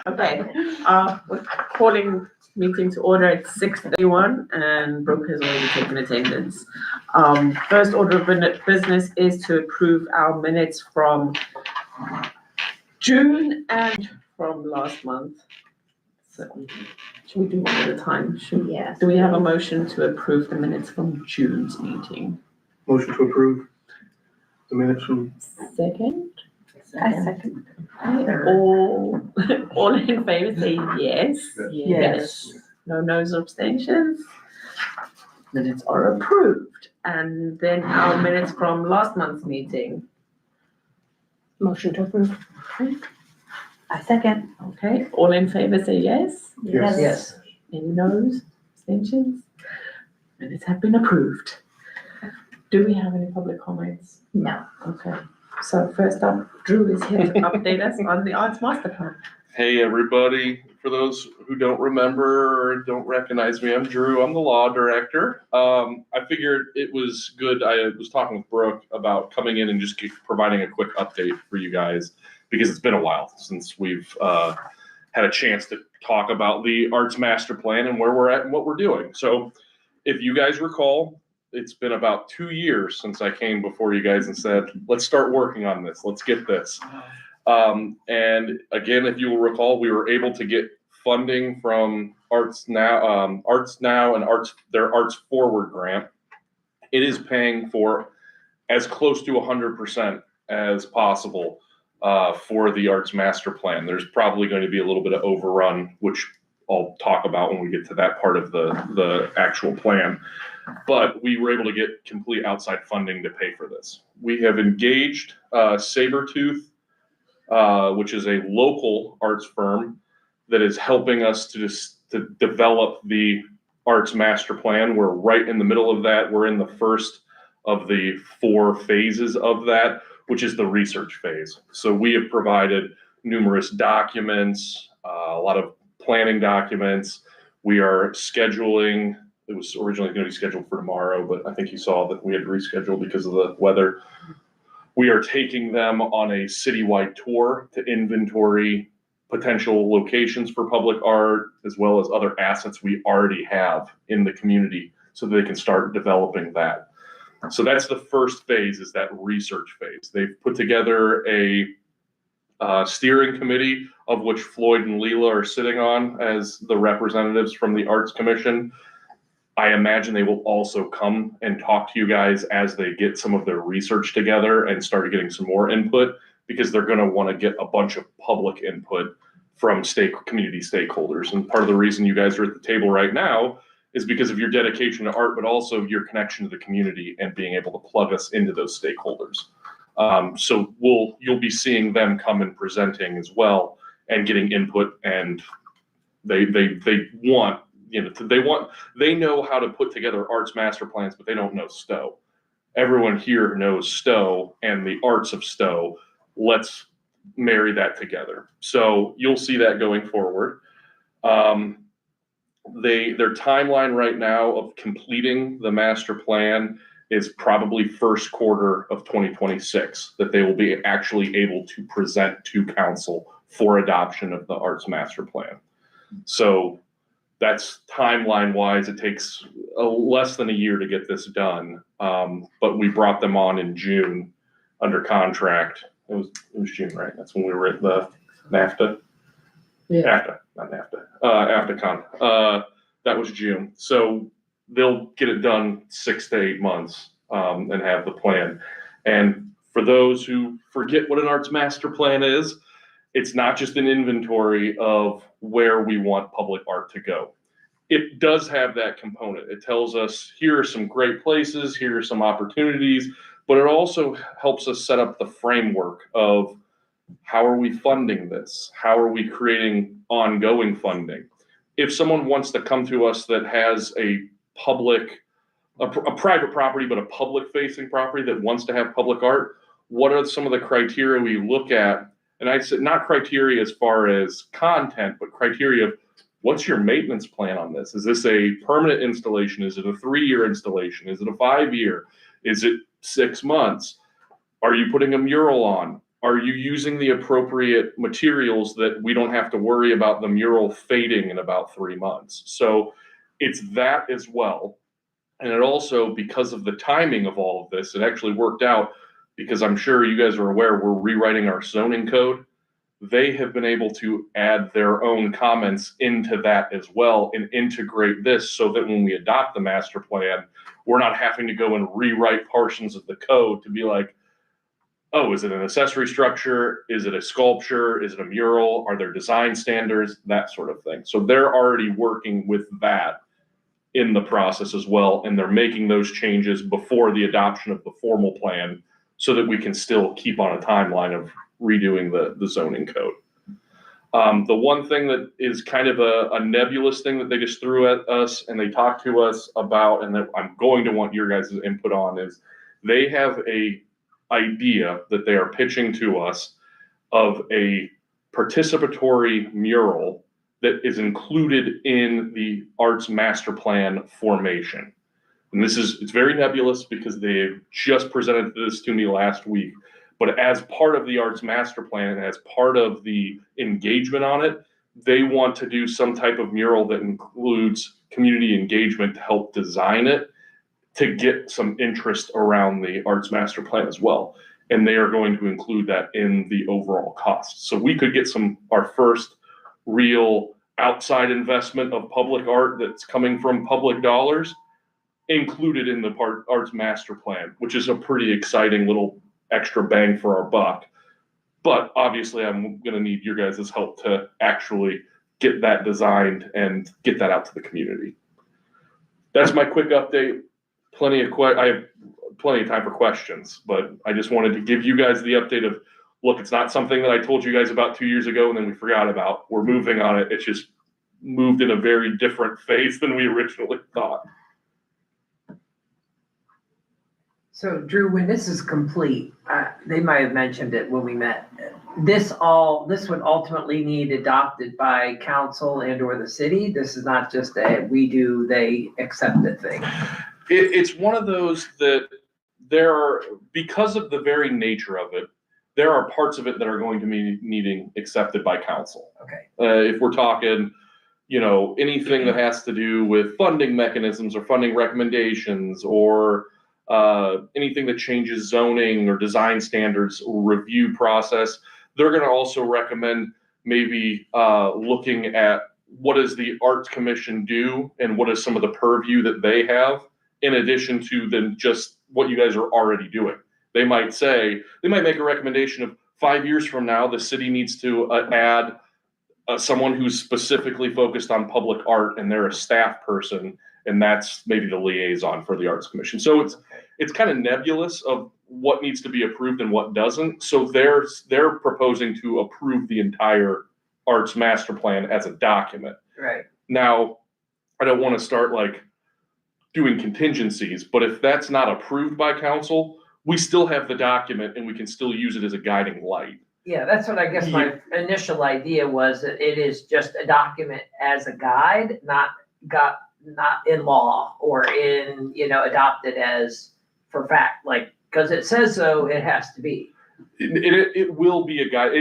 Okay, we're calling meeting to order at 6:31 and Brooke has already taken attendance. First order of business is to approve our minutes from June and from last month. So, should we do one at a time? Yes. Do we have a motion to approve the minutes from June's meeting? Motion to approve the minutes from. Second? I second. All in favor say yes. Yes. No no's or abstentions. Minutes are approved. And then our minutes from last month's meeting. Motion to approve. I second. Okay, all in favor say yes. Yes. Any no's, abstentions? Minutes have been approved. Do we have any public comments? No. Okay, so first up, Drew is here to update us on the Arts Master Plan. Hey, everybody. For those who don't remember or don't recognize me, I'm Drew. I'm the law director. I figured it was good. I was talking with Brooke about coming in and just providing a quick update for you guys because it's been a while since we've had a chance to talk about the Arts Master Plan and where we're at and what we're doing. So if you guys recall, it's been about 2 years since I came before you guys and said, let's start working on this. Let's get this. And again, if you will recall, we were able to get funding from Arts Now and their Arts Forward grant. It is paying for as close to 100% as possible for the Arts Master Plan. There's probably going to be a little bit of overrun, which I'll talk about when we get to that part of the actual plan. But we were able to get complete outside funding to pay for this. We have engaged Sabertooth, which is a local arts firm that is helping us to develop the Arts Master Plan. We're right in the middle of that. We're in the first of the 4 phases of that, which is the research phase. So we have provided numerous documents, a lot of planning documents. We are scheduling. It was originally going to be scheduled for tomorrow, but I think you saw that we had to reschedule because of the weather. We are taking them on a citywide tour to inventory potential locations for public art, as well as other assets we already have in the community so they can start developing that. So that's the first phase, is that research phase. They've put together a steering committee, of which Floyd and Leela are sitting on as the representatives from the Arts Commission. I imagine they will also come and talk to you guys as they get some of their research together and start getting some more input, because they're going to want to get a bunch of public input from community stakeholders. And part of the reason you guys are at the table right now is because of your dedication to art, but also your connection to the community and being able to plug us into those stakeholders. So you'll be seeing them come and presenting as well and getting input, and they want, they know how to put together arts master plans, but they don't know Stow. Everyone here knows Stow and the arts of Stow. Let's marry that together. So you'll see that going forward. Their timeline right now of completing the master plan is probably first quarter of 2026 that they will be actually able to present to council for adoption of the arts master plan. So that's timeline wise, it takes less than a year to get this done. But we brought them on in June under contract. It was June, right? That's when we were at the NAFTA. Yeah. NAFTA, not NAFTA. AFTACON. That was June. So they'll get it done 6 to 8 months and have the plan. And for those who forget what an arts master plan is, it's not just an inventory of where we want public art to go. It does have that component. It tells us here are some great places, here are some opportunities, but it also helps us set up the framework of how are we funding this? How are we creating ongoing funding? If someone wants to come to us that has a private property, but a public facing property that wants to have public art, what are some of the criteria we look at? And I said, not criteria as far as content, but criteria of what's your maintenance plan on this? Is this a permanent installation? Is it a 3-year installation? Is it a 5-year? Is it 6 months? Are you putting a mural on? are you using the appropriate materials that we don't have to worry about the mural fading in about 3 months? So it's that as well. And it also, because of the timing of all of this, it actually worked out because I'm sure you guys are aware we're rewriting our zoning code. They have been able to add their own comments into that as well and integrate this so that when we adopt the master plan, we're not having to go and rewrite portions of the code to be like, oh, is it an accessory structure? Is it a sculpture? Is it a mural? Are there design standards? That sort of thing. So they're already working with that in the process as well, and they're making those changes before the adoption of the formal plan so that we can still keep on a timeline of redoing the zoning code. The one thing that is kind of a nebulous thing that they just threw at us and they talked to us about, and that I'm going to want your guys' input on, is they have a idea that they are pitching to us of a participatory mural that is included in the arts master plan formation. And it's very nebulous because they just presented this to me last week. But as part of the arts master plan and as part of the engagement on it, they want to do some type of mural that includes community engagement to help design it to get some interest around the arts master plan as well. And they are going to include that in the overall cost. So we could get our first real outside investment of public art that's coming from public dollars included in the arts master plan, which is a pretty exciting little extra bang for our buck. But obviously I'm going to need your guys' help to actually get that designed and get that out to the community. That's my quick update. I have plenty of time for questions, but I just wanted to give you guys the update of, look, it's not something that I told you guys about 2 years ago and then we forgot about. We're moving on it. It's just moved in a very different phase than we originally thought. So Drew, when this is complete, they might have mentioned it when we met. This would ultimately need adopted by council and or the city. This is not just a we do, they accept it thing. It's one of those that because of the very nature of it, there are parts of it that are going to be needing accepted by council. Okay. If we're talking, anything that has to do with funding mechanisms or funding recommendations or anything that changes zoning or design standards or review process, they're going to also recommend maybe looking at what does the Arts Commission do and what is some of the purview that they have in addition to then just what you guys are already doing. They might make a recommendation of 5 years from now, the city needs to add someone who's specifically focused on public art and they're a staff person, and that's maybe the liaison for the Arts Commission. So it's kind of nebulous of what needs to be approved and what doesn't. So they're proposing to approve the entire Arts Master Plan as a document. Right. Now, I don't want to start doing contingencies, but if that's not approved by council, we still have the document and we can still use it as a guiding light. Yeah, that's what I guess my initial idea was, that it is just a document as a guide, not in law or in, adopted as for fact, because it says so, it has to be. It will be a guide.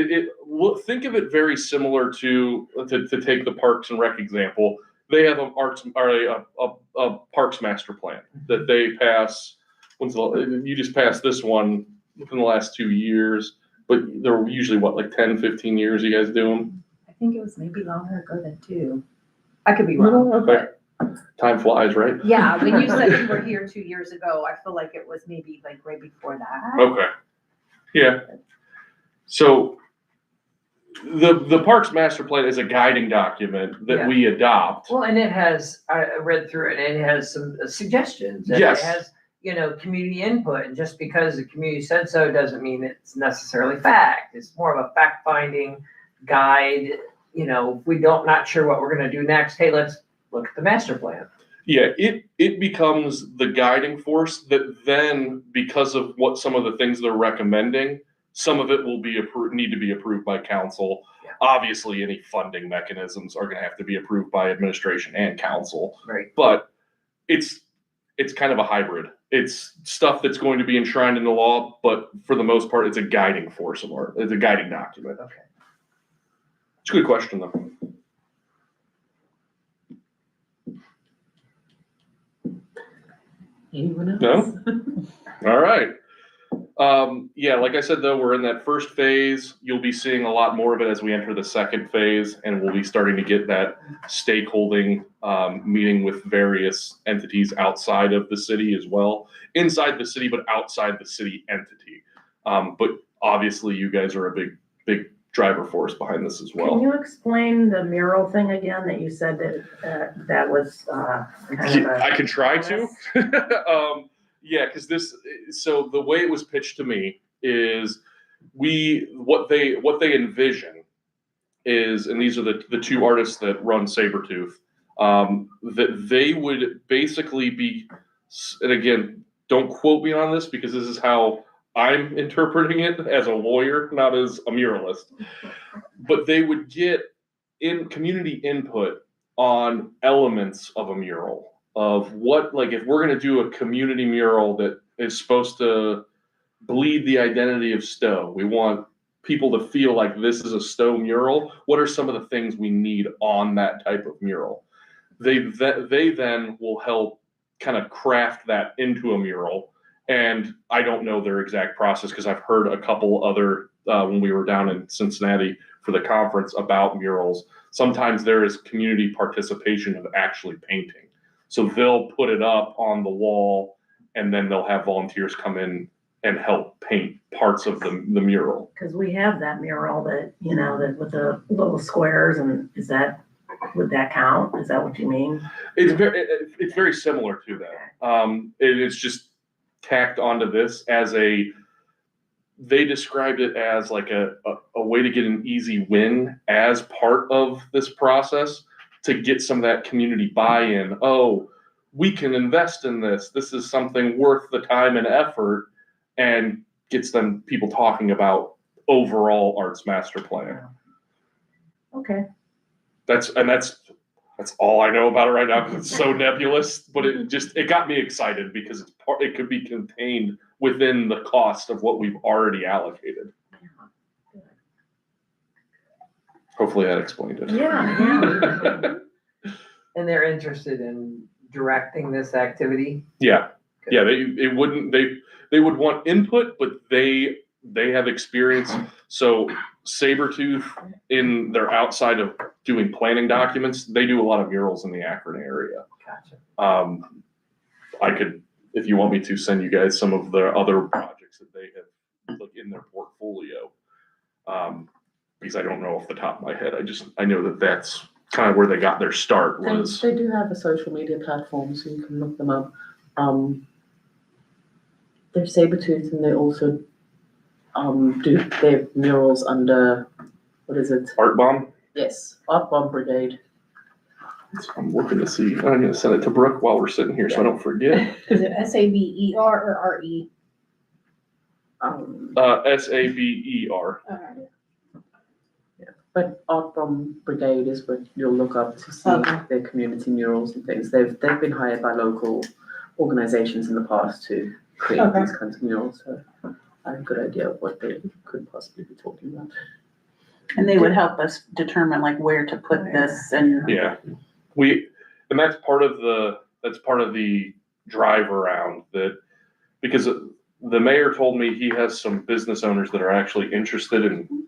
Think of it very similar to take the Parks and Rec example. They have a Parks Master Plan that they pass. You just passed this one within the last 2 years, but they're usually 10, 15 years you guys do them? I think it was maybe longer ago than 2. I could be wrong. Okay. Time flies, right? Yeah, when you said you were here 2 years ago, I feel like it was maybe right before that. Okay. Yeah. So the Parks Master Plan is a guiding document that we adopt. Well, and it has, I read through it, and it has some suggestions. And Yes. It has, community input, and just because the community said so doesn't mean it's necessarily fact. It's more of a fact-finding guide. If we not sure what we're gonna do next, hey, let's look at the master plan. Yeah, it becomes the guiding force that then, because of what some of the things they're recommending, some of it will need to be approved by council. Yeah. Obviously, any funding mechanisms are gonna have to be approved by administration and council. Right. But it's kind of a hybrid. it's stuff that's going to be enshrined in the law, but for the most part, it's a guiding force of art. It's a guiding document. Okay. It's a good question, though. Anyone else? No? All right. Yeah, like I said, though, we're in that first phase. You'll be seeing a lot more of it as we enter the second phase, and we'll be starting to get that stakeholding meeting with various entities outside of the city as well. Inside the city, but outside the city entity. But obviously, you guys are a big driver force behind this as Can well. you explain the mural thing again, that you said that, that was, kind of a. I can try to. Yeah, because so the way it was pitched to me is what they envision is, and these are the two artists that run Sabretooth, that they would basically be, and again, don't quote me on this because this is how I'm interpreting it as a lawyer, not as a muralist, but they would get in community input on elements of a mural. Of what, like, if we're going to do a community mural that is supposed to bleed the identity of Stow, we want people to feel like this is a Stow mural. What are some of the things we need on that type of mural? They then will help kind of craft that into a mural. And I don't know their exact process because I've heard a couple other, when we were down in Cincinnati for the conference about murals, sometimes there is community participation of actually painting. So they'll put it up on the wall, and then they'll have volunteers come in and help paint parts of the mural. Cause we have that mural that, you know, that with the little squares, and would that count? Is that what you mean? It's very similar to that. It is just tacked onto this as they described it as like a way to get an easy win as part of this process, to get some of that community buy-in. Oh, we can invest in this. This is something worth the time and effort, and gets people talking about overall arts master plan. Okay. That's all I know about it right now because it's so nebulous, but it got me excited because it could be contained within the cost of what we've already allocated. Hopefully that explained it. Yeah. And they're interested in directing this activity? Yeah. Yeah, they would want input, but they have experience. So Sabretooth, in their outside of doing planning documents, they do a lot of murals in the Akron area. Gotcha. I could, if you want me to, send you guys some of the other projects that they have like in their portfolio. Because I don't know off the top of my head. I know that that's kind of where they got their start was. They do have a social media platform, so you can look them up. They're Sabretooth, and they also do their murals under, what is it? Art Bomb? Yes, Art Bomb Brigade. I'm looking to see. I'm going to send it to Brooke while we're sitting here so I don't forget. Is it SABER or RE? SABER. But Art Bomb Brigade is what you'll look up to see their community murals and things. They've been hired by local organizations in the past to create these kinds of murals. So I have a good idea of what they could possibly be talking about. And they would help us determine like where to put this and. Yeah, and that's part of the drive around that, because the mayor told me he has some business owners that are actually interested in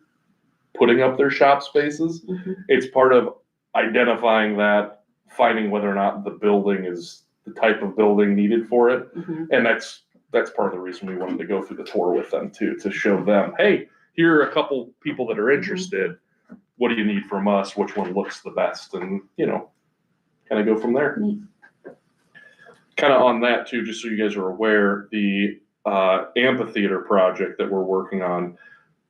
putting up their shop spaces. Mm-hmm. It's part of identifying that, finding whether or not the building is the type of building needed for it. Mm-hmm. And that's part of the reason we wanted to go through the tour with them too, to show them, hey, here are a couple people that are interested. What do you need from us? Which one looks the best? And, kind of go from there. Neat. Kind of on that too, just so you guys are aware, the amphitheater project that we're working on,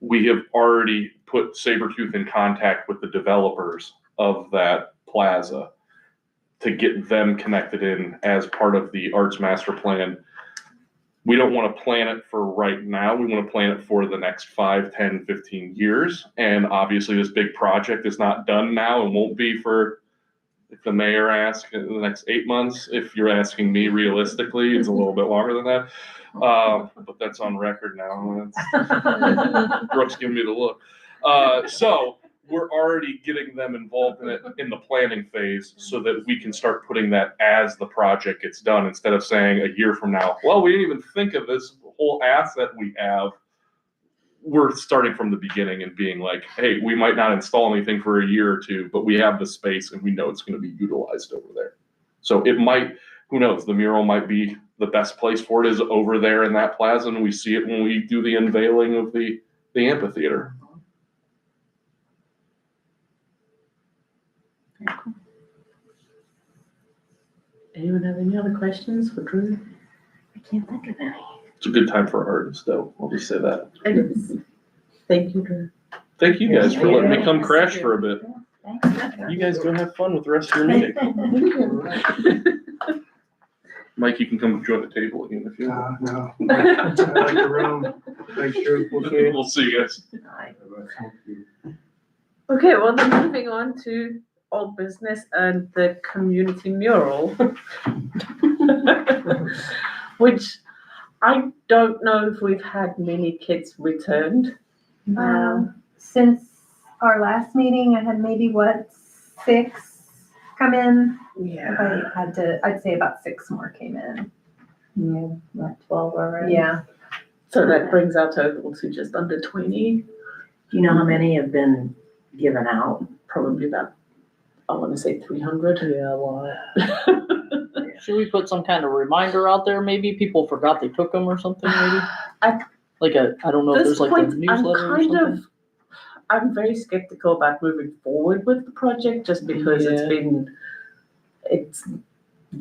we have already put Sabretooth in contact with the developers of that plaza to get them connected in as part of the Arts Master Plan. We don't want to plan it for right now. We want to plan it for the next 5, 10, 15 years. And obviously this big project is not done now and won't be for If the mayor asks in the next 8 months, if you're asking me realistically, it's a little bit longer than that. But that's on record now. Brooke's giving me the look. So we're already getting them involved in it in the planning phase so that we can start putting that as the project gets done, instead of saying a year from now, well, we didn't even think of this whole asset we have. We're starting from the beginning and being like, hey, we might not install anything for a year or two, but we have the space and we know it's going to be utilized over there. So it might, who knows, the mural might be the best place for it is over there in that plaza, and we see it when we do the unveiling of the amphitheater. Anyone have any other questions for Drew? I can't think of any. It's a good time for artists, though. I'll just say that. It is. Thank you, Drew. Thank you guys for letting me come Yes. crash for a bit. You guys go have fun with the rest of your meeting. Mike, you can come join the table again if you want. No. I like the room. Thanks, Drew. We'll see you. We'll see you guys. Okay, well, then moving on to old business and the community mural. Which I don't know if we've had many kids returned. Since our last meeting, I had maybe 6 come in. Yeah. I'd say about 6 more came in. Yeah, like 12 already. Yeah. So that brings our total to just under 20, Do you know how many have been given out? probably about, I want to say 300. Yeah, a lot. Should we put some kind of reminder out there? Maybe people forgot they took them or something. Maybe At I don't know if this there's like point, a newsletter or something. I'm very skeptical about moving forward with the project just because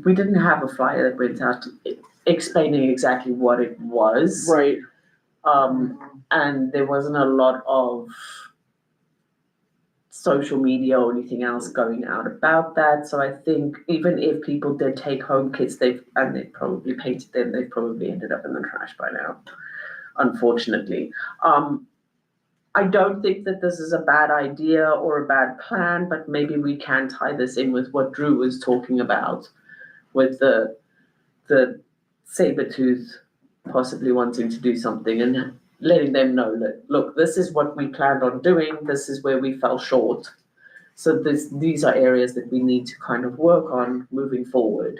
we didn't have a flyer that went out explaining exactly what it was. Right. And there wasn't a lot of social media or anything else going out about that. So I think even if people did take home kits, they probably painted them, they probably ended up in the trash by now, unfortunately. I don't think that this is a bad idea or a bad plan, but maybe we can tie this in with what Drew was talking about with the saber-tooth possibly wanting to do something and letting them know that, look, this is what we planned on doing, this is where we fell short. So these are areas that we need to kind of work on moving forward.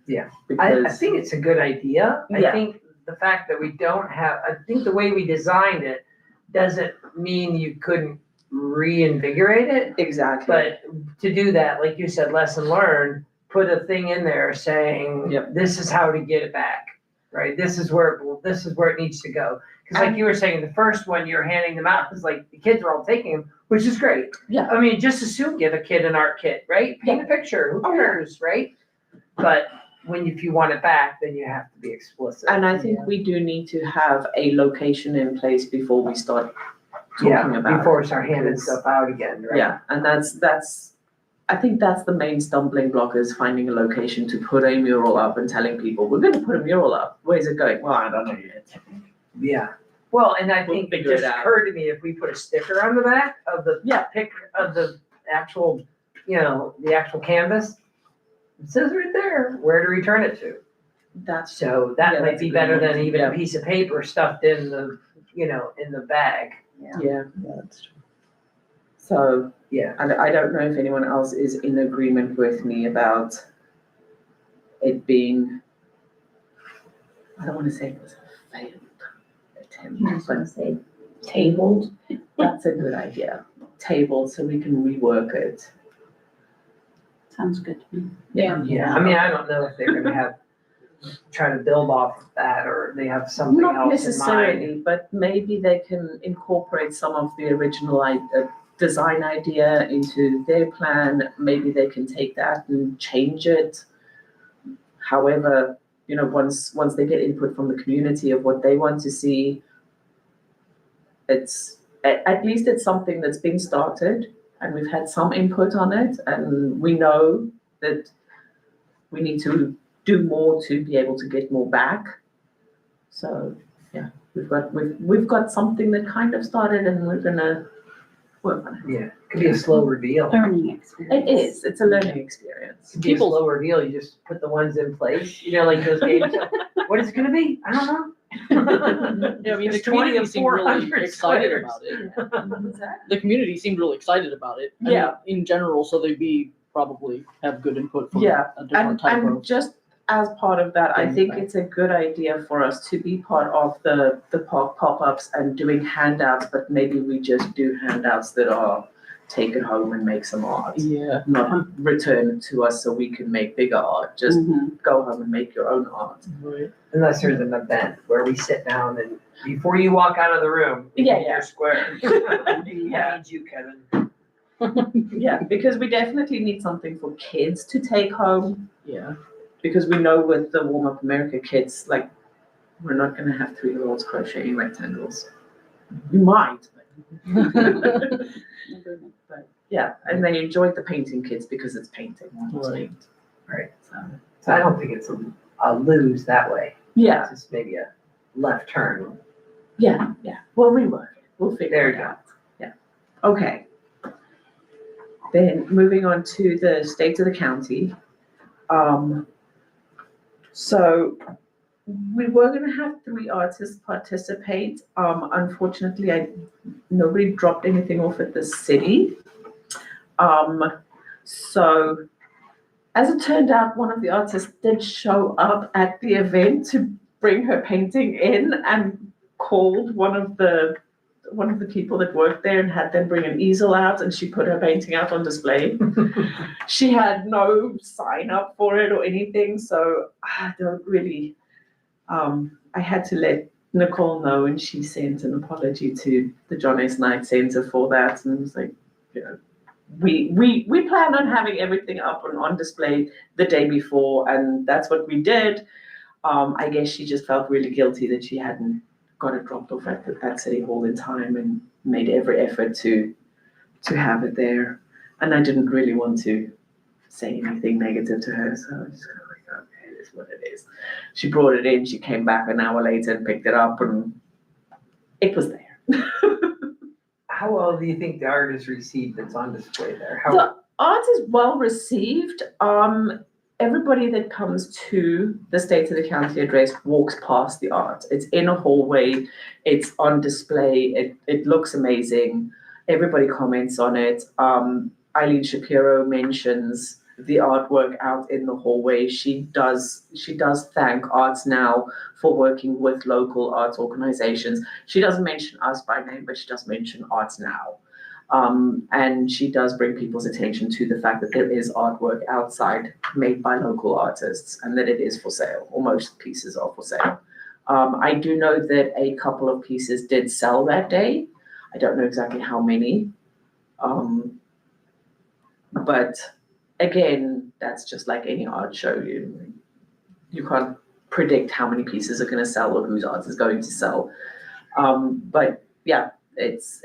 Yeah. I Because, think it's a good idea. I Yeah. think the fact that we don't have, I think the way we designed it doesn't mean you couldn't reinvigorate it. exactly. But to do that, like you said, lesson learned, put a thing in there saying, Yep. this is how to get it back, right? This is where it needs to go. Cause like you were saying, the first one you're handing them out, it's like the kids are all taking them, which is great. Yeah. I mean, just as soon give a kid an art kit, right? Paint a picture, who cares, right? But if you want it back, then you have to be explicit. And I think we do need to have a location in place before we start talking about it. Before we start handing because- stuff out again, right? Yeah, and I think that's the main stumbling block is finding a location to put a mural up and telling people, we're gonna put a mural up. Where's it going? Well, I don't know yet. Yeah. Well, and I We'll think it figure it just out. occurred to me, if we put a sticker on the back of the of the actual, the actual canvas, it says right there, where to return it to. So that might that's a be good better one. than even Yeah. a piece of paper stuffed in the, in the bag. Yeah, Yeah, that's true. so, Yeah. I don't know if anyone else is in agreement with me about it being, I don't wanna say it was a failed attempt, but say tabled. that's a good idea. Tabled so we can rework it. Sounds good to me. Yeah, I mean, I don't know if they're gonna try to build off of that, or they have something Not else in mind. necessarily, but maybe they can incorporate some of the original design idea into their plan. Maybe they can take that and change it. However, once they get input from the community of what they want to see, it's, at least it's something that's been started and we've had some input on it, and we know that we need to do more to be able to get more back. So, yeah, we've got something that kind of started, and we're gonna work on it. Yeah, could be a slow reveal. Learning experience. It is, it's a learning experience. Could be a slow reveal, you just put the ones in place, like those games. What is it gonna be? I don't know. Yeah, I mean, the It's 20 community of seemed really 400 excited squares. about it. What's that? The community seemed really excited about it. I Yeah. mean, in general, so they'd probably have good input from Yeah, a different type And of. just as part of that, I think Impact. it's a good idea for us to be part of the park pop-ups and doing handouts, but maybe we just do handouts that are take it home and make some art. Yeah. Not return it to us so we can make bigger art, just Mhm. go home and make your own art. Right. Unless there's an event where we sit down and before you walk out of the room, you Yeah, get yeah. your square. Yeah. Need you, Kevin. Yeah, because we definitely need something for kids to take home, Yeah. because we know with the Warm Up America kids, like, we're not gonna have 3-year-olds crocheting rectangles. We might, but yeah, and they enjoyed the painting kids because it's painting. It's Right. paint. Right. So, So I don't think it's a lose that way. yeah, It's just maybe a left turn. yeah. We'll rework it. We'll There figure you it go. out. Yeah. Okay. Then moving on to the state of the county. So we were gonna have 3 artists participate. Unfortunately, nobody dropped anything off at the city. So as it turned out, one of the artists did show up at the event to bring her painting in and called one of the people that worked there and had them bring an easel out, and she put her painting out on display. She had no sign up for it or anything, so I don't really, I had to let Nicole know, and she sent an apology to the John S. Knight Center for that, and it was like, we plan on having everything up and on display the day before, and that's what we did. I guess she just felt really guilty that she hadn't got it dropped off at City Hall in time and made every effort to have it there. And I didn't really want to say anything negative to her, so I was just kind of like, okay, it is what it is. She brought it in, she came back an hour later and picked it up, and it was there. How well do you think the art is received that's on display there? How, The art is well received. Everybody that comes to the State of the County address walks past the art. It's in a hallway, it's on display, it looks amazing. Everybody comments on it. Eileen Shapiro mentions the artwork out in the hallway. She does thank Arts Now for working with local arts organizations. She doesn't mention us by name, but she does mention Arts Now. And she does bring people's attention to the fact that there is artwork outside made by local artists and that it is for sale, or most pieces are for sale. I do know that a couple of pieces did sell that day. I don't know exactly how many. But again, that's just like any art show. You can't predict how many pieces are going to sell or whose art is going to sell. But yeah, it's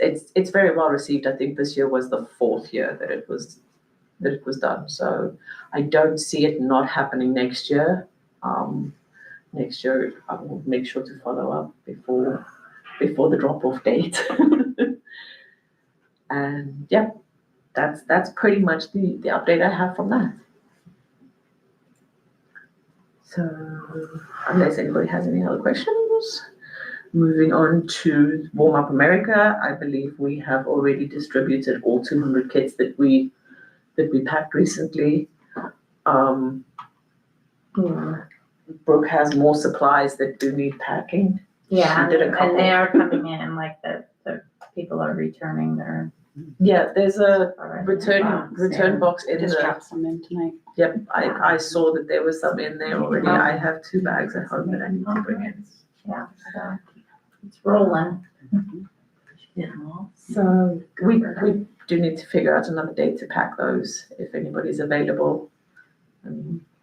very well received. I think this year was the 4th year that it was done. So I don't see it not happening next year. Next year I will make sure to follow up before the drop-off date. And yeah, that's pretty much the update I have from that. So unless anybody has any other questions, moving on to Warm Up America, I believe we have already distributed all 200 kits that we packed recently. Brooke has more supplies that do need packing. Yeah, She did a couple. and they are coming in, like the people are returning their. Yeah, there's a already return box, box in Just the. drop some in tonight. Yep, I saw that there was some in there already. I have 2 bags at home that I need to bring in. Yeah, so it's rolling. So we do need to figure out another date to pack those if anybody's available.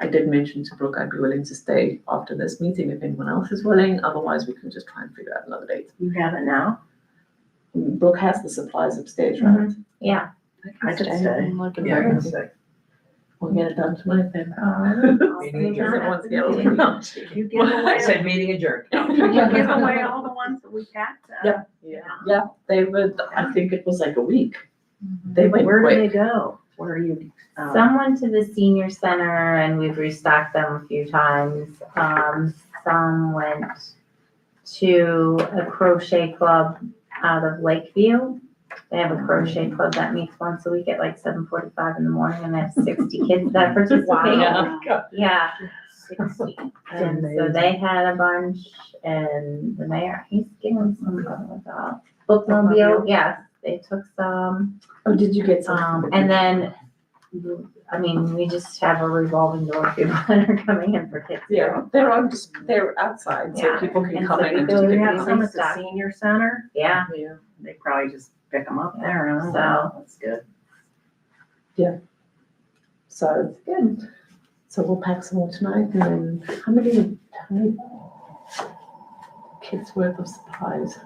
I did mention to Brooke I'd be willing to stay after this meeting if anyone else is willing. Otherwise, we can just try and figure out another date. You have it now? Brooke has the supplies upstairs, right? Yeah, I could stay. I can yeah, I have can it. say. We'll get it done tonight then. Meeting Because adjourned. everyone's getting No, you give I away, said meeting adjourned. you give away all the ones that we packed. Yep. Yeah, they would, I think it was like a week. They went Where do they quick. go? Where are you? Some went to the senior center and we've restocked them a few times. Some went to a crochet club out of Lakeview. They have a crochet club that meets once a week at like 7:45 in the morning and they have 60 kids that participate. Wow. Yeah, 60. And so they had a bunch and the mayor, he's getting some of the bookmobile, yes, they took some. Oh, did you get some? And then, I mean, we just have a revolving door of people that are coming in for kids. Yeah, they're outside, so Yeah. people can And come so in and people do Do we it. have some at the Restock. senior center? Yeah, They probably just pick them up there, huh? So- That's good. So, good. so we'll pack some more tonight and then how many kids worth of supplies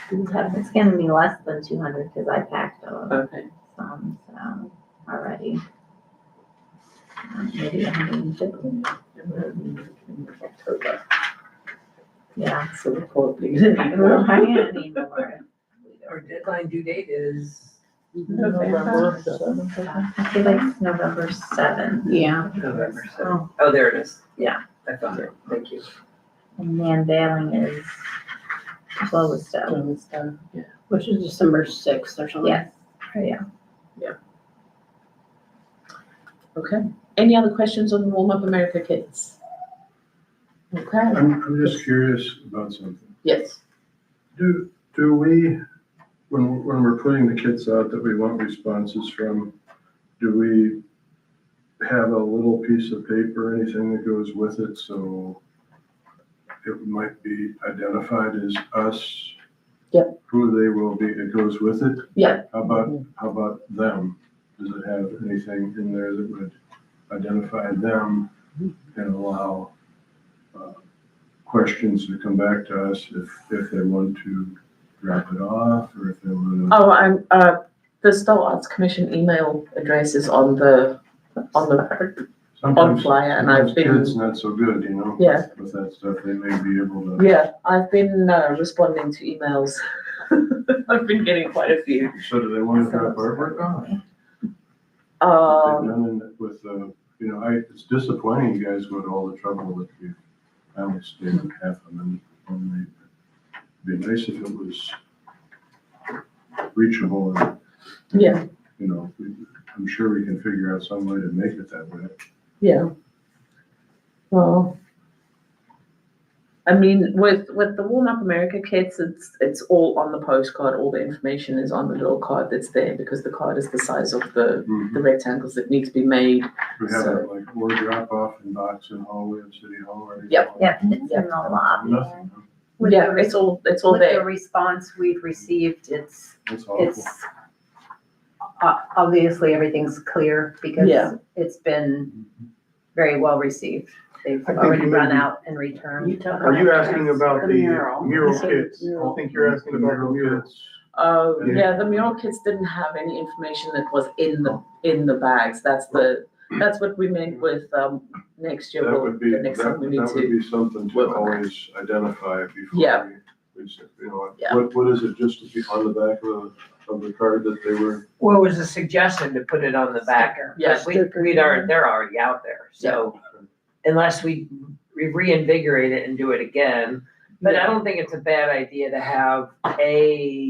do we have? It's gonna be less than 200 because I packed Okay. some, so, already. Maybe 150, October, yeah. so we're probably gonna need We're more. gonna need more. Our deadline due date is November I feel like it's November 7th. Yeah. November 7th. Oh, there it is. Yeah, I found it. Thank you. And the unveiling is Blow with Stow. Yeah. Which is December 6th or something. Yes, yeah. Okay, any other questions on the Warm Up America kits? Okay, I'm just curious about something. yes. Do we, when we're putting the kits out that we want responses from, do we have a little piece of paper, anything that goes with it, so it might be identified as us? Yep. Who they will be, it goes with it? Yeah. How about them? Does it have anything in there that would identify them and allow questions to come back to us if they want to drop it off or if they want to? Oh, I'm, the Stow Arts Commission email address is on the Sometimes flyer, and I've been- Kids not so good, you know? Yeah. With that stuff, they may be able to. Yeah, I've been responding to emails. I've been getting quite a few. So do they want to drop artwork off? They've done it with, it's disappointing you guys go to all the trouble that you finally stayed with half of them. And it'd be nice if it was reachable and, Yeah, I'm sure we can figure out some way to make it that way. yeah. Well, I mean, with the Warm Up America kits, it's all on the postcard. All the information is on the little card that's there because the card is the size of the rectangles that need to be made. We have So- it like, or drop off in box in hallway of City Hall or anything. Yep. Yep, it's in the lobby. Nothing, huh? With Yeah, the it's all With the there. response we've received, it's That's awful. obviously everything's clear because Yeah. it's been very well received. They've I think already you run may be- out and returned. Are you asking about The the mural. mural He said kits? mural. I think you're asking about the mural kits. Yeah, the mural kits didn't have any information that was in the bags. That's what we meant with next year. That would be, The next time we need that would to. be something to work on that. always identify before Yeah. we say, Yeah. what is it, just to be on the back of the card that they were? Well, it was a suggestion to put it on the back. Yeah. But they're already out there, so unless we reinvigorate it and do it again. But I don't think it's a bad idea to have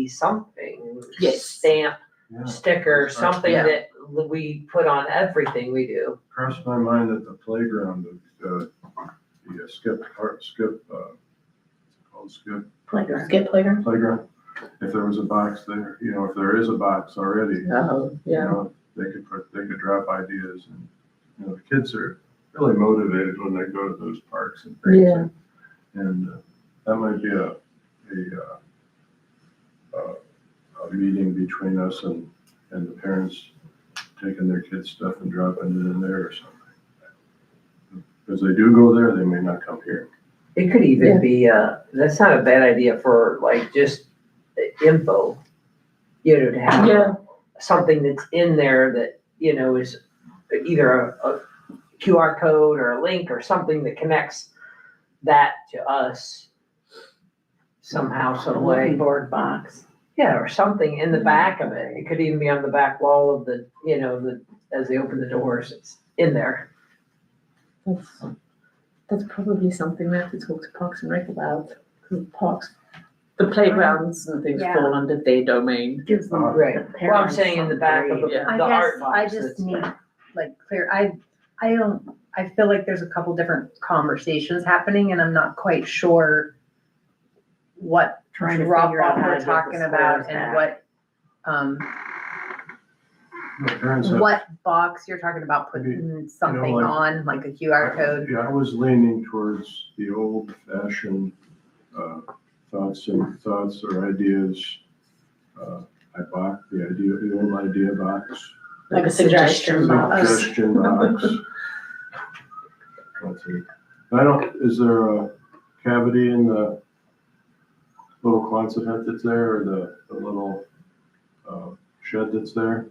something. Yes. Stamp, Yeah. sticker, something Yeah. that we put on everything we do. Crossed my mind at the playground, the skip, what's it called, skip Playground. Skip playground. playground. If there was a box there, if there is a box already, Oh, yeah. they could drop ideas and, the kids are really motivated when they go to those parks and things. Yeah. And that might be a meeting between us and the parents taking their kids' stuff and dropping it in there or something. Because they do go there, they may not come here. It could even be, that's not a bad idea for like just info, to have Yeah. something that's in there that, is either a QR code or a link or something that connects that to us somehow, some way. Board box. Yeah, or something in the back of it. It could even be on the back wall of the, as they open the doors, it's in there. That's probably something we have to talk to Parks and Rec about. 'Cause Parks, the playgrounds and things Yeah. fall under their domain. Gives them. Right. the Well, I'm parents saying in the back of the, some Yeah. I the art guess box. I just that's need, there. like, clear, I feel like there's a couple different conversations happening and I'm not quite sure what Trying to drop figure out off how to we're get the talking about squares and back. The parents have, what box you're talking about putting something like- on, like a QR code. yeah, I was leaning towards the old fashioned, thoughts or ideas. The old idea box. Like a suggestion box. Suggestion box. Let's see. Is there a cavity in the little Quonset hut that's there, or the little shed that's there?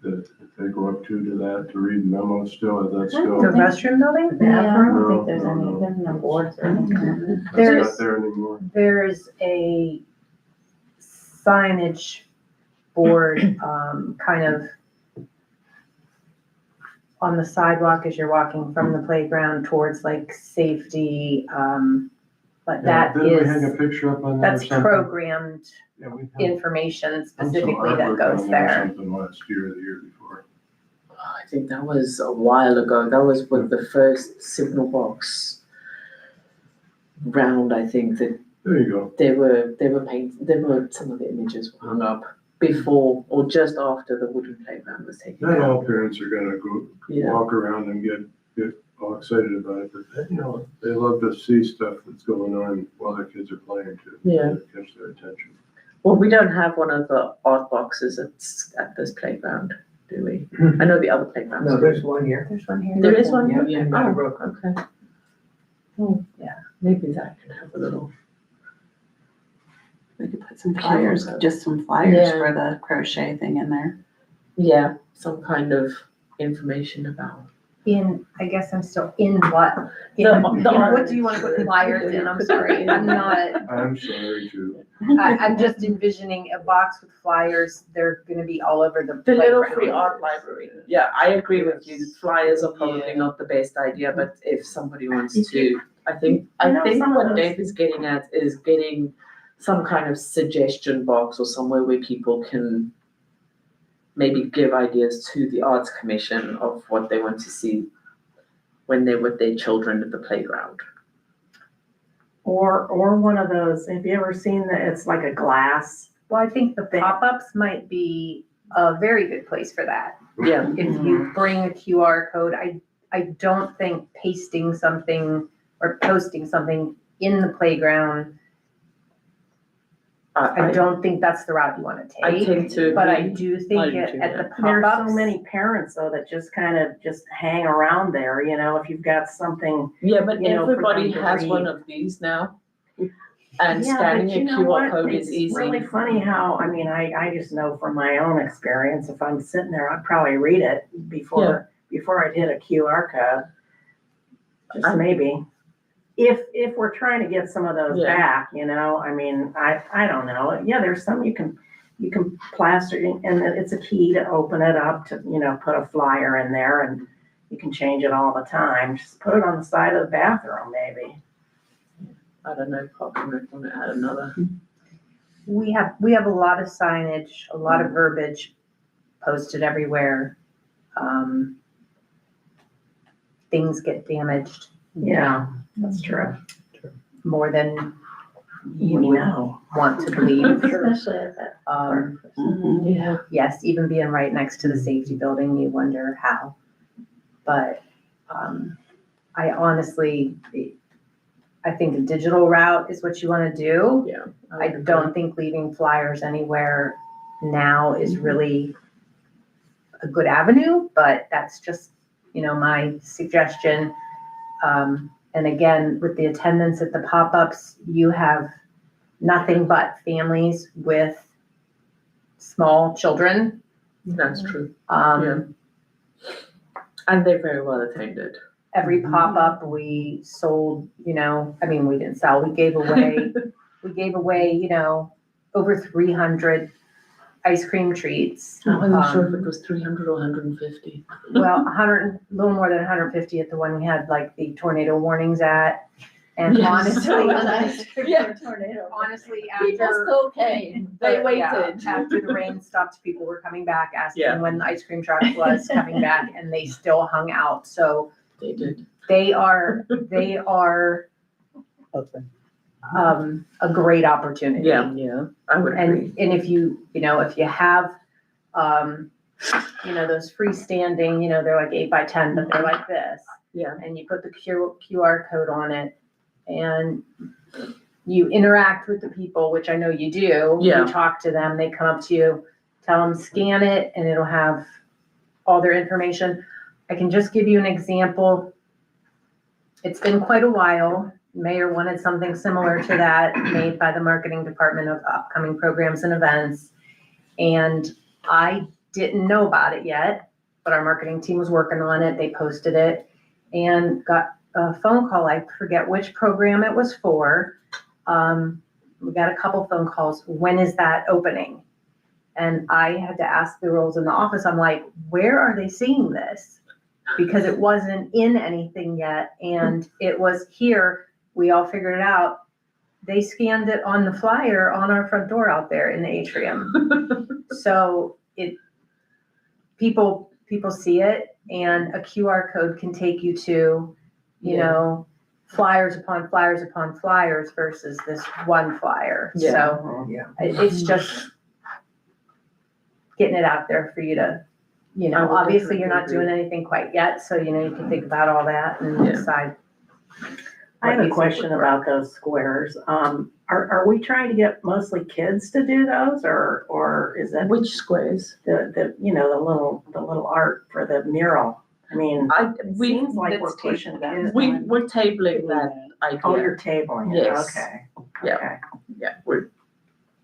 That they go up to that to read memos still, is that The still? restroom building? Yeah, I don't No, think there's no, any, no. there's no boards or anything. That's There's- not there anymore. There's a signage board, kind of on the sidewalk as you're walking from the playground towards like safety, but Yeah, that didn't we hang a is, picture up on that or that's something? programmed Yeah, we had information done some specifically that artwork goes on there or there. Something last year or the year before. I think that was a while ago. That was with the first signal box round, I think, that There you go. they were painted, some of the images were hung up before or just after the wooden playground was taken Not down. all parents are gonna go Yeah, walk around and get all excited about it, but they love to see stuff that's going on while their kids are playing too. Yeah. To catch their attention. well, we don't have one of the art boxes at this playground, do we? I know the other playgrounds. No, do. there's one here. There's one here. There is one? Yeah, in Oh, Meadowbrook. okay. Oh, yeah, maybe that can have a little. We could put some flyers, just some flyers Yeah. for the crochet thing in there. Yeah, some kind of information about. I guess I'm still in what? What do you want to put flyers in? I'm sorry, I'm not. I'm sorry too. I'm just envisioning a box with flyers. They're gonna be all over the The little playground. free art library. Yeah, I agree with you. Flyers are probably not the best idea, but if somebody wants to, I think some of what those- Dave is getting at is getting some kind of suggestion box or somewhere where people can maybe give ideas to the Arts Commission of what they want to see when they're with their children at the playground. Or one of those, have you ever seen that, it's like a glass? Well, I think the pop-ups might be a very good place for that. Yeah, If you bring a QR code, I don't think pasting something or posting something in the playground, I don't think that's the route you wanna I take. tend to But I agree. do I think do at too, the There's pop-ups. so many parents though that just kind of just hang around there, if you've got something. Yeah, but for everybody them to has one read. of these now. And Yeah, scanning but a you know QR what? code is It's easy. really funny how, I just know from my own experience, if I'm sitting there, I'd probably read it before I'd hit a QR code. Just maybe. If we're trying to get some of those Yeah. back, I don't know. Yeah, there's some you can plaster in, and it's a key to open it up to, put a flyer in there and you can change it all the time. Just put it on the side of the bathroom, maybe. I don't know, Park and Rec want to add another. We have a lot of signage, a lot of verbiage posted everywhere. Things get damaged Yeah, that's true. more than you We would know. want to believe. Especially at that. Mhm. Yeah. Yes, even being right next to the safety building, you wonder how. But I honestly, I think a digital route is what you want to do. Yeah. I don't think leaving flyers anywhere now is really a good avenue, but that's just, my suggestion. And again, with the attendance at the pop-ups, you have nothing but families with small children. That's true. Um, And they're very well attended. Every pop-up we sold, we didn't sell, we gave away, over 300 ice cream treats. I wasn't sure if it was 300 or 150. Well, 100, a little more than 150 at the one we had like the tornado warnings at. And Yes. honestly, Yeah. honestly, He just after. okay. They waited. After the rain stopped, people were coming back Yeah. asking when the ice cream truck was coming back, and they still hung out. So They did. they are a great opportunity. Yeah. Yeah. I would agree. And if you have, those freestanding, they're like 8 by 10, but they're like this. Yeah. And you put the QR code on it and you interact with the people, which I know you do. Yeah. You talk to them, they come up to you, tell them scan it, and it'll have all their information. I can just give you an example. It's been quite a while. Mayor wanted something similar to that made by the marketing department of upcoming programs and events. And I didn't know about it yet, but our marketing team was working on it. They posted it and got a phone call. I forget which program it was for. We got a couple phone calls. When is that opening? And I had to ask the girls in the office, I'm like, where are they seeing this? Because it wasn't in anything yet. And it was here. We all figured it out. They scanned it on the flyer on our front door out there in the atrium. So people see it, and a QR code can take you to, flyers upon flyers upon flyers versus this one flyer. Yeah. So Yeah. it's just getting it out there for you to, I would obviously you're not definitely doing anything quite yet. So, you can think about all that and Yeah. decide. I have what a you think question would work. about those squares. Are we trying to get mostly kids to do those, or is that Which squares? the little art for the mural? I mean, it seems like we're pushing kids. We're tabling that idea. Oh, you're tabling it, Yes. okay. Yeah. Okay. Yeah, we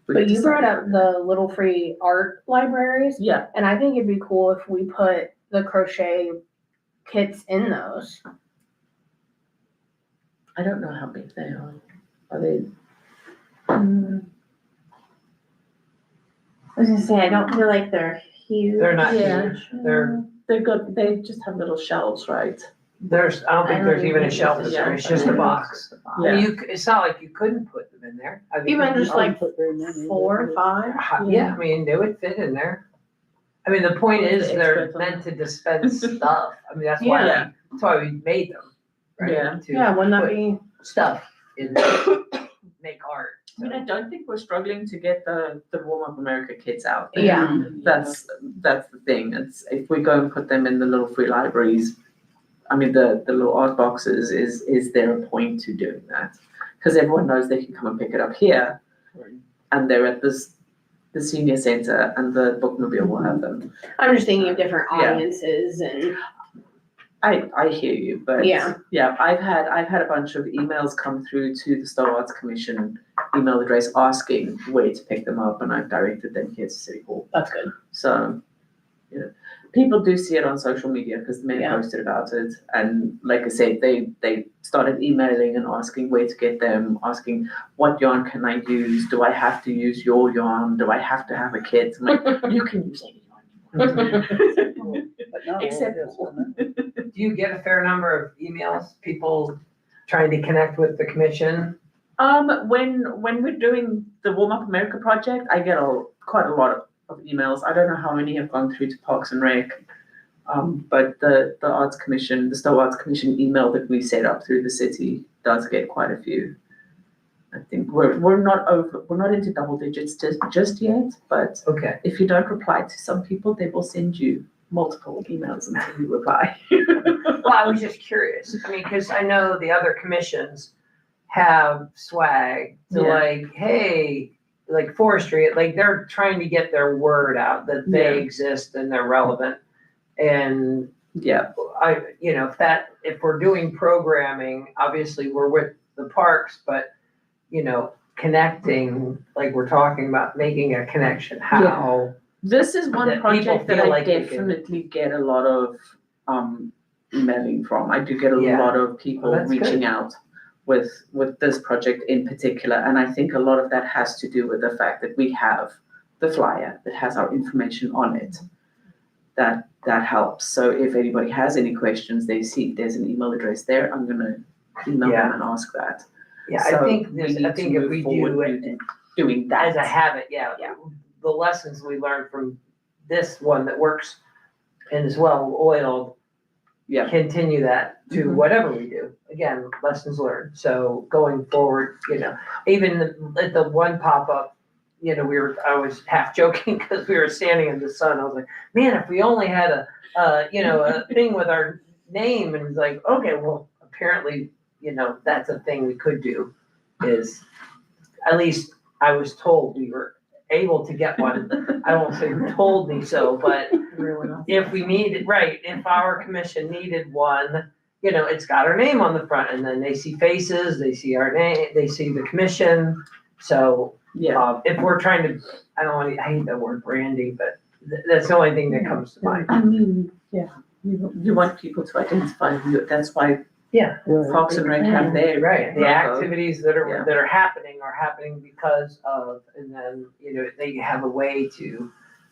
But you brought decided. up the little free art libraries, Yeah, and I think it'd be cool if we put the crochet kits in those. I don't know how big they are. Are they? I was gonna say, I don't feel like they're huge. They're not Yeah. huge. They're, They just have little shelves, right? I don't think there's even a shelf in there. It's just a box. Yeah. It's not like you couldn't put them in there. I mean, Even just like Put very many, 4 or 5. Yeah, I mean, they would fit in there. I mean, the point is The they're experts on meant to dispense stuff. I mean, that's why, Yeah. that's why we made them, right? Yeah. To Yeah, wouldn't that put be? stuff in, make art. I mean, I don't think we're struggling to get the Warm Up America kids out there. Yeah. That's the thing. It's if we go and put them in the little free libraries, I mean, the little art boxes, is there a point to doing that? Because everyone knows they can come and pick it up here, and they're at the senior center, and the bookmobile will have them. I'm just thinking of different Yeah. audiences and I hear you, but Yeah. I've had a bunch of emails come through to the Stow Arts Commission email address asking where to pick them up, and I've directed them here to City Hall. that's good. So, people do see it on social media because the mayor Yeah. posted about it, and like I said, they started emailing and asking where to get them, asking what yarn can I use? Do I have to use your yarn? Do I have to have a kit? I'm like, you can use any yarn you want. Except Do you get a fair number of emails, people trying to connect with the commission? When we're doing the Warm Up America project, I get quite a lot of emails. I don't know how many have gone through to Parks and Rec. But the Arts Commission, the Stow Arts Commission email that we set up through the city does get quite a few. I think we're not into double digits just yet, but Okay. if you don't reply to some people, they will send you multiple emails until you reply. Well, I was just curious. I mean, because I know the other commissions have swag to Yeah. like, hey, like forestry, like they're trying to get their word out that they Yeah. exist and they're relevant. And Yeah, if we're doing programming, obviously we're with the parks, but connecting, like we're talking about making a connection, how This is one That people project that feel I like they can- definitely get a lot of, emailing from. I do get a Yeah. lot of people Well, that's reaching good. out with this project in particular. And I think a lot of that has to do with the fact that we have the flyer that has our information on it. That helps. So if anybody has any questions, they see there's an email address there, I'm gonna email Yeah. them and ask that. Yeah, So I think we this, need I to think if move we forward do it with doing that. as a habit, yeah. Yeah. The lessons we learned from this one that works and is well oiled. Yeah. Continue that to Mhm. whatever we do. Again, lessons learned. So going forward, even at the one pop-up, I was half joking because we were standing in the sun. I was like, man, if we only had a thing with our name, and it's like, okay, well, apparently, that's a thing we could do, is, at least I was told we were able to get one. I won't say who told me so, but if we needed, right, if our commission needed one, it's got our name on the front, and then they see faces, they see our name, they see the commission. So, Yeah. if we're trying to, I hate the word branding, but that's the only thing that comes to mind. I mean, yeah, you want people to identify you. That's why Yeah. Parks and Rec have their. Right, the logo. activities that Yeah. are happening because of, and then, they have a way to,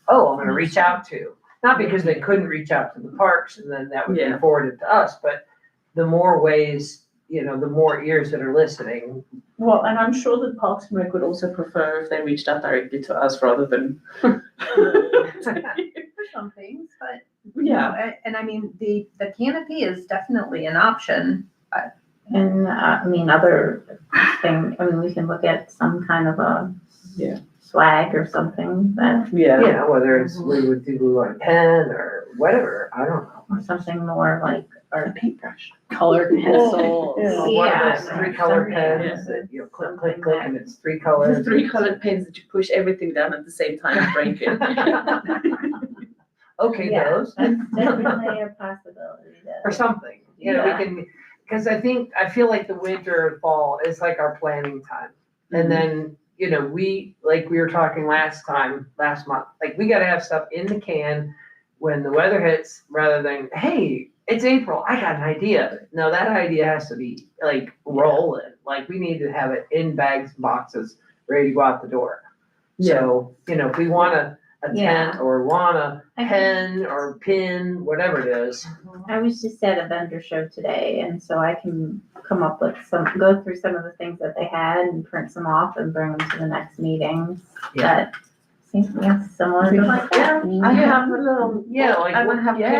I'm gonna reach out to. Not because they couldn't reach out to the parks and then that would be Yeah. forwarded to us, but the more ways, the more ears that are listening. Well, and I'm sure that Parks and Rec would also prefer if they reached out directly to us rather than. For some things, but, Yeah. and I mean, the canopy is definitely an option. And, other thing, we can look at some kind of a Yeah. swag or something, that, Yeah. Whether it's, we would do a pen or whatever, I don't know. or something more like, or paintbrush. Colored pencils. Or one of Yeah, those 3-color something, pens that, click, click, click, and it's 3 colors. The 3-colored pens that you push everything down at the same time and break it. Okay, Yeah, those. that's definitely a possibility. Or something, we can, because I feel like the winter and fall is like our planning time. And then, we were talking last month, like, we gotta have stuff in the can when the weather hits, rather than, hey, it's April, I got an idea. No, that idea has to be like rolling, like, we need to have it in bags, boxes, ready to go out the door. So, if we want a Yeah. tent or want a pen or pin, whatever it is. I was just at a vendor show today, and so I can come up with go through some of the things that they had and print some off and bring them to the next meetings. That seems to be similar to like that. I have a little. Yeah, like I what- have yeah.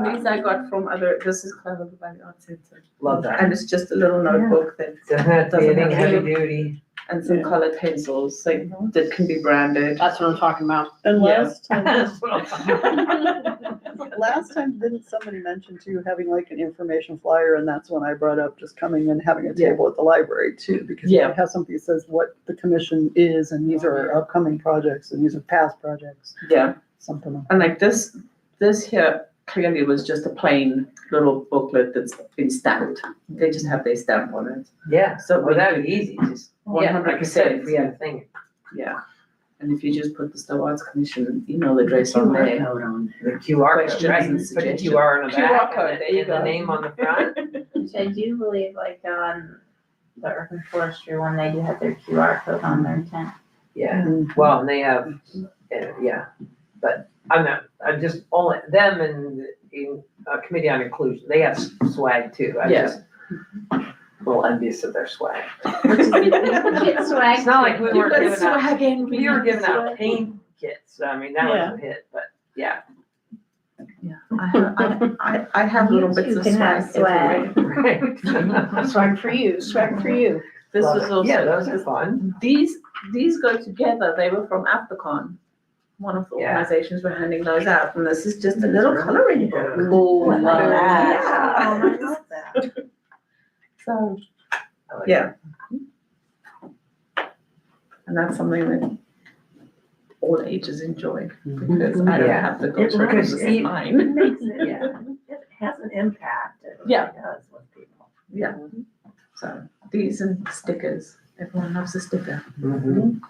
pencils. These I got from this is Clever Valley Art Center. Love that. And it's just a little notebook that, Doesn't have to be Doesn't anything have to heavy duty. and some colored pencils, like, that can be branded. That's what I'm talking about. And Yeah. last time, didn't somebody mention too, having like an information flyer, and that's when I brought up just coming and having a table at the library too, because you Yeah. have something that says what the commission is, and these are our upcoming projects, and these are past projects, Yeah, something like. and like this here clearly was just a plain little booklet that's been stamped. They just have their stamp on it. Yeah, So well, that'd be easy, just, yeah, like I said, if we had a thing. Yeah, and if you just put the Stow Arts Commission email address on there. The QR code, Questions right, and put the suggestions. QR on the QR back, code, and there you the go. name on the front. Which I do believe, like on the urban forestry one, they do have their QR code on their tent. Yeah, Mm. well, and they have, but I'm just only, them and in Committee on Inclusion, they have swag too. I'm Yeah. just a little envious of their swag. Get swag. It's not like we were giving out, again. we were giving out paint kits, I mean, that was a hit, but yeah. Yeah, I have little bits You of can have swag swag. everywhere. Right. Swag for you, swag for you. This Love was it. also. Yeah, those are fun. These go together. They were from Africon. One of the Yeah. organizations were handing those out, and this is just a little coloring book. Oh, I love that. Yeah. I love that. So, I like yeah. And that's something that all ages enjoy, because I don't Yeah. have the It culture looks- of it mine. makes it, it has an impact, it really Yeah. does with people. Yeah. So these and stickers. Everyone loves a sticker. Mhm.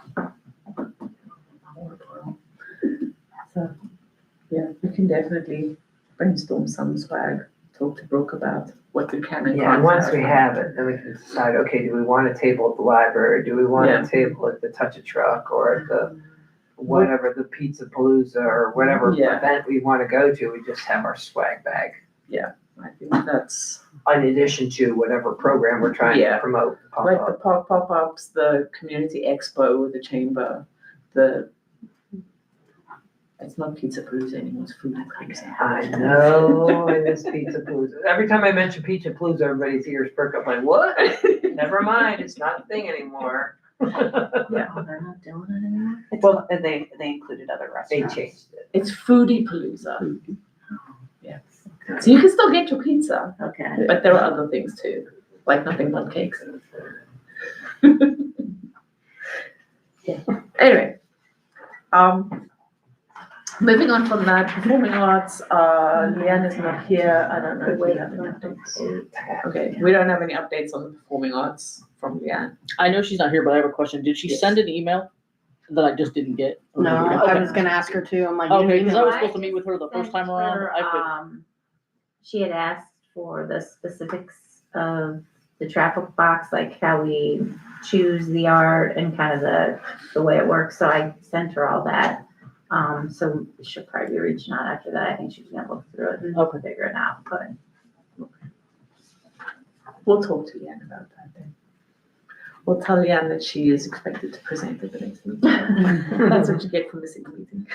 Yeah, we can definitely brainstorm some swag, talk to Brooke about what we can and Yeah, and can't once we have it, then we can decide, okay, do we want a table at the library? Do we want Yeah. a table at the Touch a Truck or at the, whatever, the Pizza Palooza or whatever Yeah. event we want to go to? We just have our swag bag I think that's in addition to whatever program we're trying to Yeah. promote. like the pop-ups, the community expo with the chamber, it's not Pizza Palooza anymore, it's Food Palooza. I know, I miss Pizza Palooza. Every time I mention Pizza Palooza, everybody's ears perk up like, what? Never mind, it's not a thing anymore. Yeah. Oh, they're not doing it anymore? Well, They included other they restaurants. changed it. It's Foodie Palooza. Yeah. So you can still get your pizza, Okay. but there are other things too, like nothing but cakes. Yeah. Anyway, moving on from that, performing arts, Leanne is not here. I don't know if we have any updates. Okay, we don't have any updates on the performing arts from Leanne. I know she's not here, but I have a question. Did she send an email that I just didn't get? Or No, did we- I okay. was gonna ask her too. I'm like, Okay, because I was I supposed to meet with her the first time around. Her, I could. She had asked for the specifics of the traffic box, like how we choose the art and kind of the way it works, so I sent her all that. So she'll probably be reaching out after that, I think she's gonna look through it and Okay. figure it out, but. We'll talk to Leanne about that then. We'll tell Leanne that she is expected to present at the next meeting. That's what you get from missing a meeting.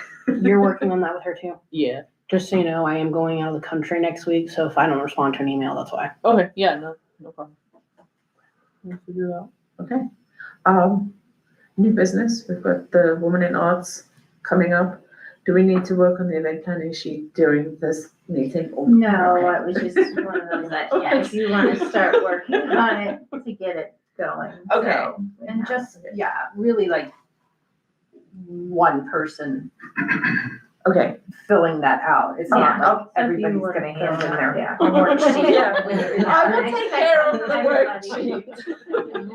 you're working on that with her too. Yeah. Just so you know, I am going out of the country next week, so if I don't respond to an email, that's why. Okay. Yeah. No problem. We'll figure it out. Okay. New business, we've got the Woman in Arts coming up. Do we need to work on the event planning sheet during this meeting? or- No, Okay. it was just one of those that, yeah, if you wanna start working on it to get it going. Okay. so, And just, yeah, really like one person Okay, filling that out. It's Yeah. not like If you everybody's would gonna hand in fill it out, their yeah. worksheet. Yeah. I will take care of the Everybody. worksheet.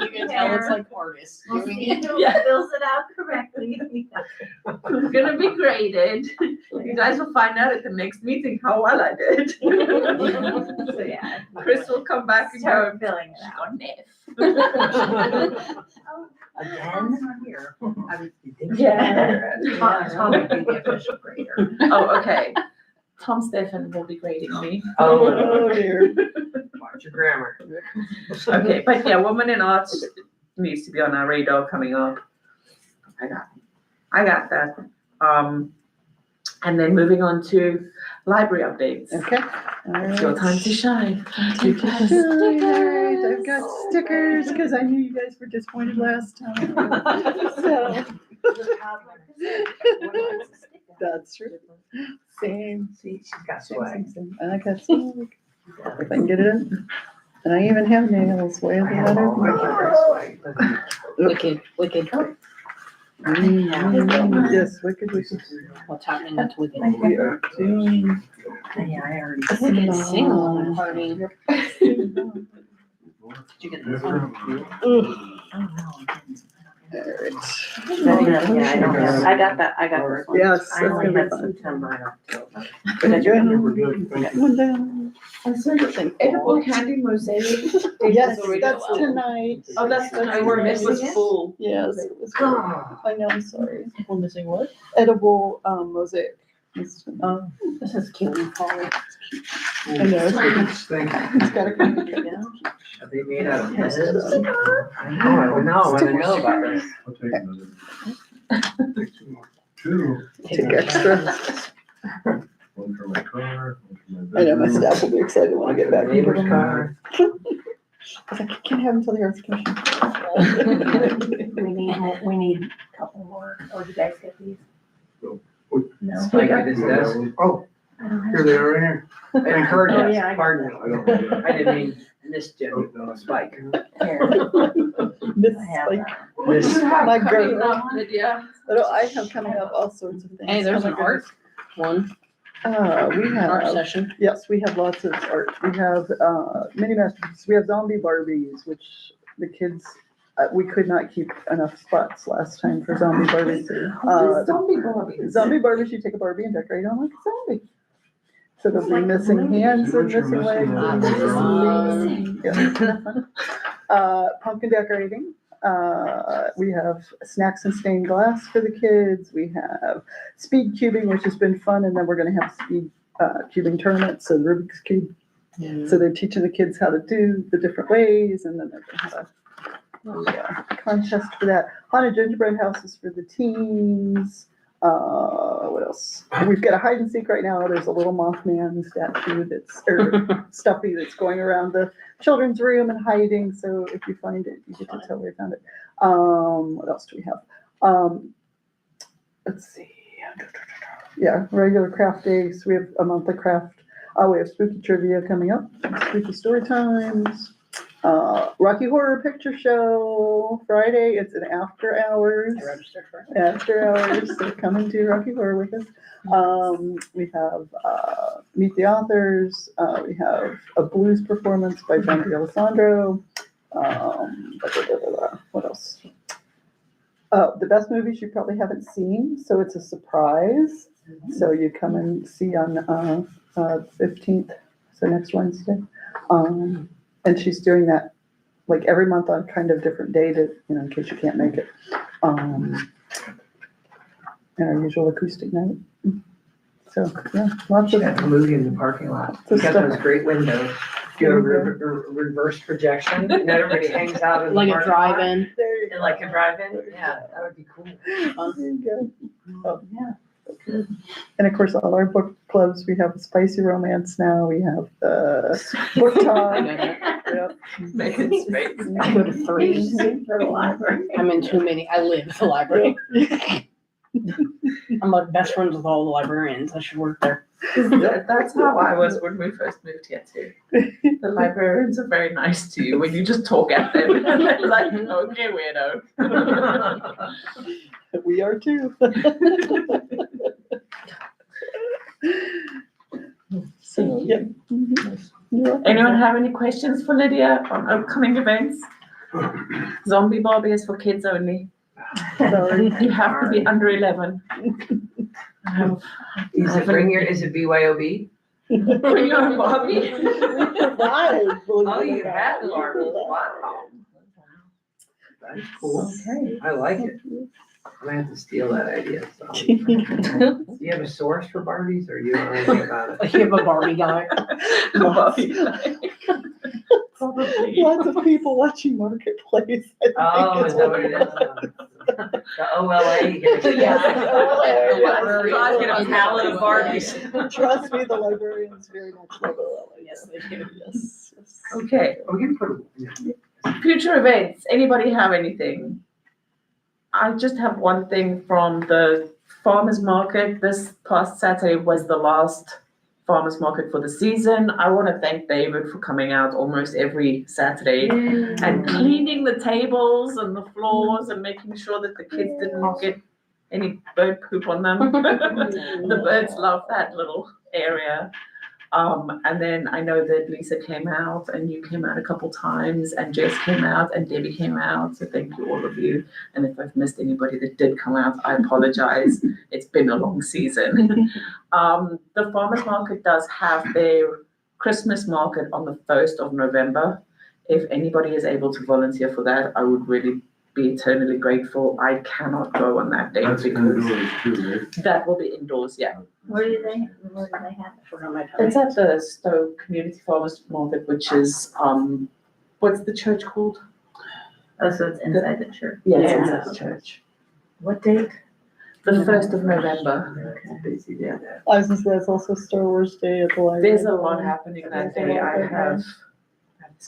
You can tell it's like artists We'll doing see it. who Yeah. fills it out correctly. It's gonna be graded. You guys will find out at the next meeting how well I did. So, yeah. Chris will come back and go, Start filling it "She out. got an F." Again? Here. I was Yeah. Tom would be the official grader. Oh, okay. Tom Stefan will be grading me. Oh, dear. watch your grammar. Okay, but yeah, Woman in Arts needs to be on our radar coming up. I got that. And then moving on to library updates. Okay. It's your time to shine. I've got stickers, because I knew you guys were disappointed last time. So, that's true. Same. See, she's got Same, swag. same, same. And I got swag. If I can get it in. And I even have nails way I the have all my better. swag. Wicked. Yes, wicked. What's happening next weekend? We are doing. Yeah, I already. I think it's single at a party. Did you get this one? Alright. Yeah, I don't have. I got that, I got this one. Yes, I that's only gonna had be fun. September and October. Good. Thank you. One down. Edible candy mosaic. Yes, that's tonight. Oh, that's the And we're missing was it? full. Yes, it was good. I know, I'm sorry. We're missing what? Edible, mosaic. Oh. This is cute and Polly. I know, Thank you. it's gotta come together. Are they made out of pens? I know, I wanna know about this. I'll take another. Take two more. Two, Take extra. one for my car, one for my I know, my bedroom. staff will be excited when I get back. Neighbor's car. I was like, I can't have them until the Arts Commission. We need a couple more. Oh, did you guys get these? No. Spike at his desk. Oh, I don't have. here they are here. And her Oh, desk, yeah, I got pardon me. I don't know that. I didn't mean Miss Oh, Jim, no. Spike. Here, Miss I have Spike. that. Miss, My girl. Lydia. But I have coming up all sorts of things. Hey, there's Oh an my art goodness. one, We art have, session. yes, we have lots of art. We have, mini masterpieces. We have zombie Barbies, which the kids we could not keep enough spots last time for zombie Barbies. Zombie Barbies. Zombie Barbies, you take a Barbie and decorate them like a zombie. So they'll be Like the missing movie. hands See what and you're missing legs missing and there, missing feet. Pumpkin decorating. We have snacks and stained glass for the kids. We have speed cubing, which has been fun, and then we're gonna have speed cubing tournaments and Rubik's Cube. So they're teaching the kids how to do the different ways, and then they're gonna have a contest for that. Haunted gingerbread houses for the teens. What else? We've got a hide and seek right now. There's a little Mothman statue or stuffy that's going around the children's room and hiding. So if you find it, you get to tell where you found it. What else do we have? Let's see. Yeah, regular craft days. We have a monthly craft. We have spooky trivia coming up, spooky story times. Rocky Horror Picture Show Friday. It's an after hours. I registered for it. After hours, so come and do Rocky Horror with us. We have Meet the Authors. We have a blues performance by John D'Alessandro. What else? The best movies you probably haven't seen, so it's a surprise. So you come and see on 15th, so next Wednesday. And she's doing that like every month on kind of different day to, in case you can't make it. And our usual acoustic night. So, yeah, lots She of got the movie in the parking lot. So You got stuff- those great windows. Do a reverse projection, and everybody hangs out in the Like a parking lot. drive-in. There you And like a drive-in, yeah, that would be cool. go. There you go. Oh, yeah. And of course, all our book clubs, we have Spicy Romance now, we have Book Talk. Yep. Making space. I go to 3. For the library. I'm in too many. I live at the library. I'm like best friends with all the librarians. I should work there. That's how I was when we first moved here too. The librarians are very nice to you when you just talk at them. And they're like, okay, weirdo. We are too. So, yeah. Anyone have any questions for Lydia on upcoming events? Zombie Barbie is for kids only. Sorry. You have to be under 11. Is it BYOB? Bring your own Barbie. Oh, you have the Barbie, wow. That's cool. Okay. I like it. I'm gonna have to steal that idea, so. Do you have a source for Barbies, or you don't know anything about it? You have a Barbie guy. Barbie. Probably. Lots of people watching Marketplace. I think Oh, is is that what it is? The OLA. Yeah. Get a pallet of Barbies. Trust me, the librarians very much love it. Yes, they do. Yes, yes. Okay, We can put. future events. Anybody have anything? I just have one thing from the farmers market. This past Saturday was the last farmers market for the season. I want to thank David for coming out almost every Saturday and cleaning the tables and the floors and making sure that the kids didn't get any bird poop on them. The birds love that little area. And then I know that Lisa came out and you came out a couple times and Jess came out and Debbie came out. So thank you, all of you. And if I've missed anybody that did come out, I apologize. It's been a long season. The farmers market does have their Christmas market on the 1st of November. If anybody is able to volunteer for that, I would really be eternally grateful. I cannot go on that date That's because indoors too, right? that will be indoors, yeah. Where do they have? I forgot my time. It's at the Stow Community Farmers Market, which is, what's the church called? Oh, so it's inside the church. Yes, Yeah. it's at the church. What date? The 1st of November. Busy day. I was gonna say, it's also Star Wars Day at the library. There's a lot happening that day. I have.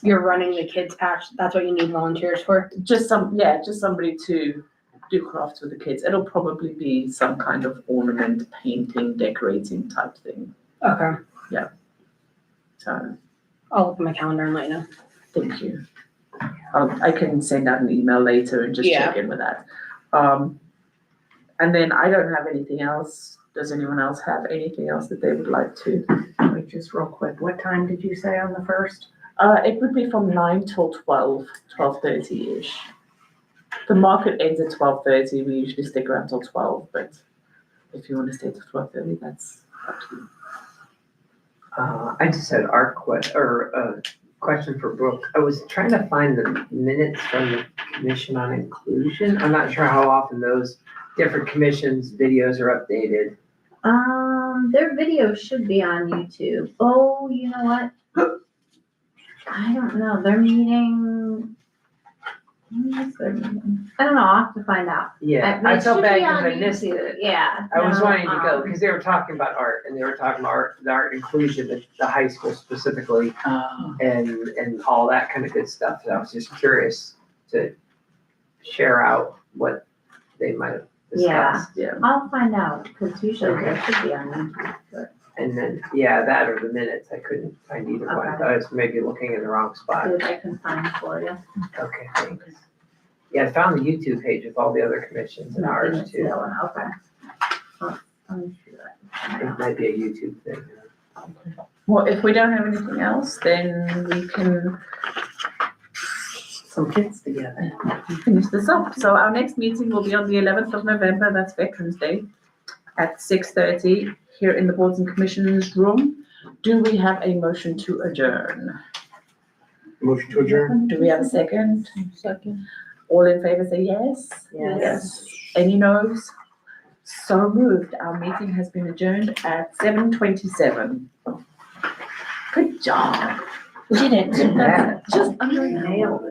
You're running the kids patch. That's what you need volunteers for. Just somebody to do crafts with the kids. It'll probably be some kind of ornament, painting, decorating type thing. Okay. So, I'll look at my calendar and let you know. thank you. I can send out an email later and just check in with that. And then I don't have anything else. Does anyone else have anything else that they would like to? Wait, just real quick, what time did you say on the 1st? It would be from 9 till 12, 12:30-ish. The market ends at 12:30. We usually stick around till 12, but if you want to stay till 12:30, that's up to you. I just had a question for Brooke. I was trying to find the minutes from the Commission on Inclusion. I'm not sure how often those different commissions' videos are updated. Their video should be on YouTube. Oh, you know what? I don't know, their meeting. When is their meeting? I don't know, I'll have to find out. Yeah, But I it felt should bad be because on I missed YouTube. it. Yeah. I was no, wanting to go, um, because they were talking about art, and they were talking about the art inclusion at the high school specifically, and all that kind of good stuff. So I was just curious to share out what they might have discussed. Yeah. I'll find out, because usually Okay. they should be on YouTube, but And then, yeah, that or the minutes, I couldn't find either one. Okay. I was maybe looking in the wrong spot. see if I can find for you. Okay, thanks. Yeah, I found the YouTube page with all the other commissions and ours Didn't see too. that one, okay. Let me see that. It might be a YouTube thing. Well, if we don't have anything else, then we can Some kids together. finish this up. So our next meeting will be on the 11th of November, that's Veterans Day, at 6:30 here in the Boards and Commissions room. Do we have a motion to adjourn? Motion to adjourn? Do we have a second? Second. All in favor say yes? Yes. Any noes? So moved. Our meeting has been adjourned at 7:27. Good job. Did it. Yeah. Just under an hour. Nailed it.